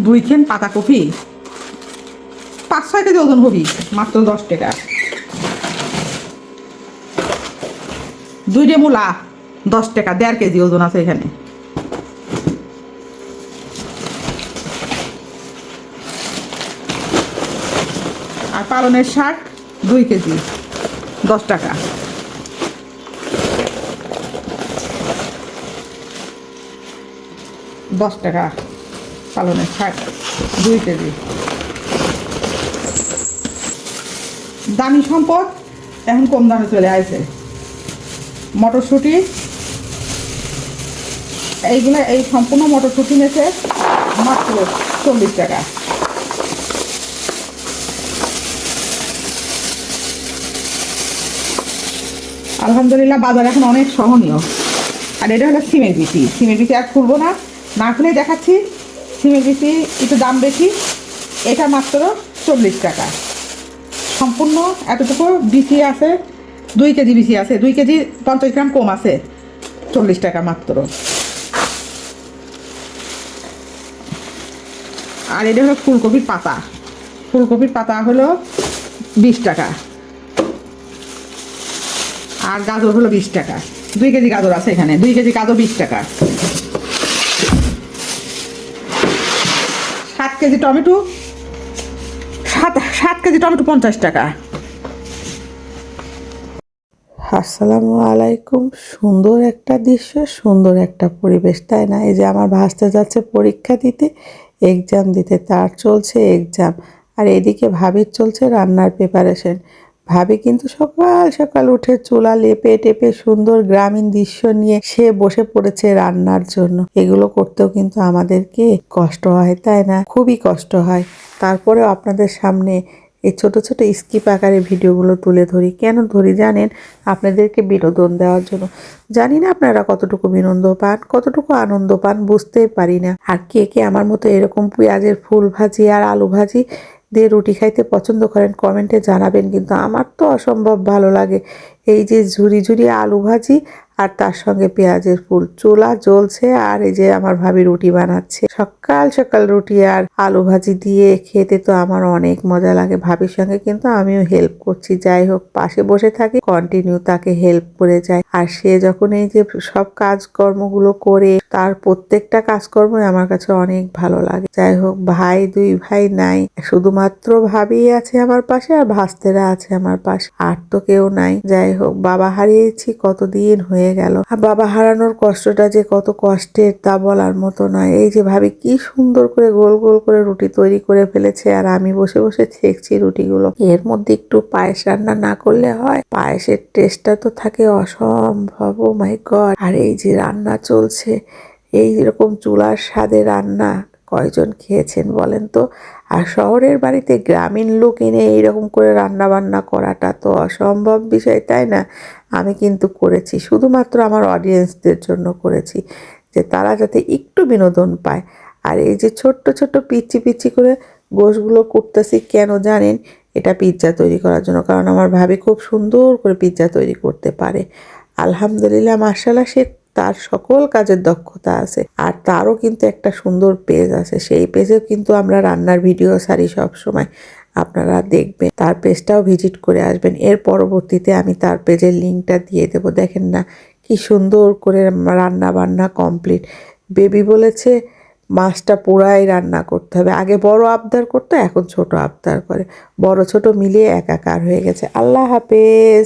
দুইখান পাতাকপি 5-6 কেজি ওজন হবি, মাত্র 10 টাকা। 2 মূলা 10 টাকা, 1.5 কেজি ওজন আছে এখানে। আর পালনের শাক 2 কেজি 10 টাকা। পালনের শাক 2 কেজি। দামি সম্পদ এখন কম দামে চলে আসছে। মটরশুঁটি, এইগুলো এই সম্পূর্ণ মটরশুঁটি নিয়েছে মাত্র 40 টাকা। আলহামদুলিল্লাহ বাজার এখন অনেক সহনীয়। আর এটা হলো সিমের বিচি। সিমের বিচি আর খুলবো না, না খুলে দেখাচ্ছি। সিমের বিচি একটু দাম বেশি, এটা মাত্র 40 টাকা। সম্পূর্ণ এতটুকু বিচি আছে, 2 কেজি বিচি আছে, 2 কেজি 50 গ্রাম কম আছে, 40 টাকা মাত্র। আর এটা হলো ফুলকপির পাতা। ফুলকপির পাতা হলো 20 টাকা। আর গাজর হলো 20 টাকা। 2 কেজি গাজর আছে এখানে, 2 কেজি গাজর 20 টাকা। 7 কেজি টমেটো, 7 কেজি টমেটো 50 টাকা। আসসালামু আলাইকুম। সুন্দর একটা দৃশ্য, সুন্দর একটা পরিবেশ, তাই না? এই যে আমার ভাসতে যাচ্ছে পরীক্ষা দিতে, এক্সাম দিতে, তার চলছে এক্সাম। আর এদিকে ভাবির চলছে রান্নার প্রিপারেশন। ভাবি কিন্তু সকাল সকাল উঠে চুলা লেপে টেপে সুন্দর গ্রামীণ দৃশ্য নিয়ে সে বসে পড়েছে রান্নার জন্য। এগুলো করতেও কিন্তু আমাদেরকে কষ্ট হয়, তাই না? খুবই কষ্ট হয়। তারপরেও আপনাদের সামনে এই ছোট ছোট স্কিপ আকারে ভিডিওগুলো তুলে ধরি। কেন ধরি জানেন? আপনাদেরকে বিনোদন দেওয়ার জন্য। জানি না আপনারা কতটুকু বিনোদন পান, কতটুকু আনন্দ পান, বুঝতেই পারি না। আর কে কে আমার মতো এরকম পেঁয়াজের ফুল ভাজি আর আলু ভাজি দিয়ে রুটি খাইতে পছন্দ করেন কমেন্টে জানাবেন। কিন্তু আমার তো অসম্ভব ভালো লাগে এই যে ঝুরি ঝুরি আলু ভাজি আর তার সঙ্গে পেঁয়াজের ফুল। চুলা জ্বলছে আর এই যে আমার ভাবি রুটি বানাচ্ছে। সকাল সকাল রুটি আর আলু ভাজি দিয়ে খেতে তো আমার অনেক মজা লাগে। ভাবির সঙ্গে কিন্তু আমিও হেল্প করছি। যাই হোক, পাশে বসে থাকি, কন্টিনিউ তাকে হেল্প করে যায়। আর সে যখন এই যে সব কাজকর্মগুলো করে, তার প্রত্যেকটা কাজকর্মই আমার কাছে অনেক ভালো লাগে। যাই হোক, দুই ভাই নাই, শুধুমাত্র ভাবি আছে আমার পাশে আর ভাস্তেরা আছে আমার পাশে, আর তো কেউ নাই। যাই হোক, বাবা হারিয়েছি কতদিন হয়ে গেল। আর বাবা হারানোর কষ্টটা যে কত কষ্টের তা বলার মতো নয়। এই যে ভাবি কি সুন্দর করে গোল গোল করে রুটি তৈরি করে ফেলেছে, আর আমি বসে বসে ছেঁকছি রুটিগুলো। এর মধ্যে একটু পায়েস রান্না না করলে হয়? পায়েসের টেস্টটা তো থাকে অসম্ভব। ও মাই গড! আর এই যে রান্না চলছে, এই রকম চুলার স্বাদে রান্না কয়জন খেয়েছেন বলেন তো? আর শহরের বাড়িতে গ্রামীণ লোক এনে এইরকম করে রান্না বান্না করাটা তো অসম্ভব বিষয়, তাই না? আমি কিন্তু করেছি, শুধুমাত্র আমার অডিয়েন্সদের জন্য করেছি, যে তারা যাতে একটু বিনোদন পায়। আর এই যে ছোট্ট ছোট্ট পিচ্ছি পিচ্ছি করে গোশগুলো করতেছি কেন জানেন? এটা পিৎজা তৈরি করার জন্য। কারণ আমার ভাবি খুব সুন্দর করে পিৎজা তৈরি করতে পারে। আলহামদুলিল্লাহ, মাশাআল্লাহ, সে তার সকল কাজের দক্ষতা আছে। আর তারও কিন্তু একটা সুন্দর পেজ আছে, সেই পেজেও কিন্তু আমরা রান্নার ভিডিও ছাড়ি সব সময়। আপনারা দেখবেন, তার পেজটাও ভিজিট করে আসবেন। এর পরবর্তীতে আমি তার পেজের লিঙ্কটা দিয়ে দেবো। দেখেন না কি সুন্দর করে রান্না বান্না কমপ্লিট। বেবি বলেছে মাছটা পুরাই রান্না করতে হবে। আগে বড় আবদার করতো, এখন ছোট আবদার করে। বড় ছোট মিলিয়ে একাকার হয়ে গেছে। আল্লাহ হাফেজ।